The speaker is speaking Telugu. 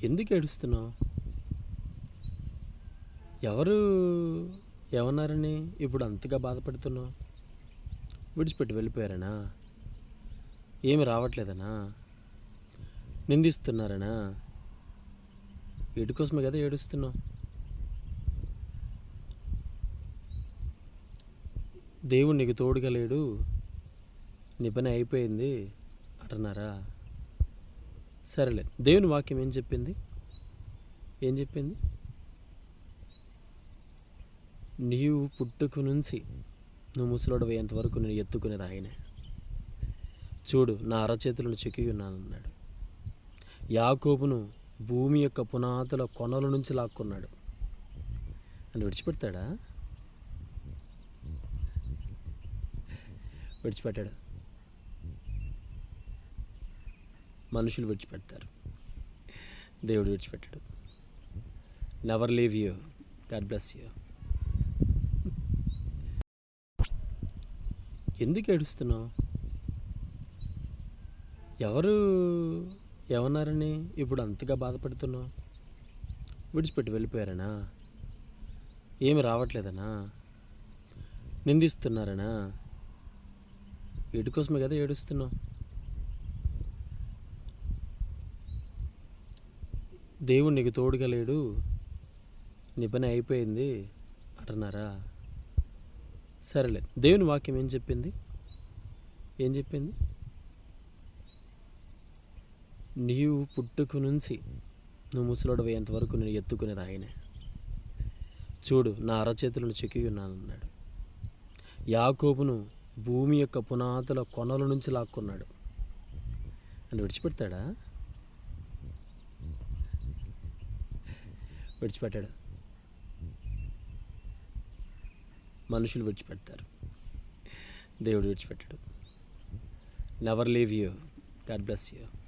ఎందుకు ఏడుస్తున్నావు? ఎవరు ఏమన్నారని ఇప్పుడు అంతగా బాధపడుతున్నావు? విడిచిపెట్టి వెళ్ళిపోయారనా? ఏమి రావట్లేదనా? నిందిస్తున్నారనా? వీటి కోసమే కదా ఏడుస్తున్నావు? దేవుడు నీకు తోడుగా లేడు, నీ పని అయిపోయింది అంటున్నారా? సరేలే, దేవుని వాక్యం ఏం చెప్పింది? ఏం చెప్పింది? నీవు పుట్టుక నుంచి నువ్వు ముసలోడు అయ్యేంతవరకు నేను ఎత్తుకునేది ఆయనే. చూడు, నా అరచేతులను చెక్కి ఉన్నానన్నాడు. యాకోబును భూమి యొక్క పునాదుల కొనల నుంచి లాక్కున్నాడు. అని విడిచిపెడతాడా? విడిచిపెట్టాడు. మనుషులు విడిచిపెడతారు, దేవుడు విడిచిపెట్టాడు. Never leave you. God bless you. ఎందుకు ఏడుస్తున్నావు? ఎవరు ఏమన్నారని ఇప్పుడు అంతగా బాధపడుతున్నావు? విడిచిపెట్టి వెళ్ళిపోయారనా? ఏమి రావట్లేదనా? నిందిస్తున్నారనా? వీటి కోసమే కదా ఏడుస్తున్నావు? దేవుడు నీకు తోడుగా లేడు, నీ పని అయిపోయింది అంటున్నారా? సరేలే, దేవుని వాక్యం ఏం చెప్పింది? ఏం చెప్పింది? నీవు పుట్టుక నుంచి నువ్వు ముసలోడు అయ్యేంతవరకు నేను ఎత్తుకునేది ఆయనే. చూడు, నా అరచేతులను చెక్కి ఉన్నానన్నాడు. యాకోబును భూమి యొక్క పునాదుల కొనల నుంచి లాక్కున్నాడు. అని విడిచిపెడతాడా? విడిచిపెట్టాడు. మనుషులు విడిచిపెడతారు, దేవుడు విడిచిపెట్టాడు. Never leave you. God bless you.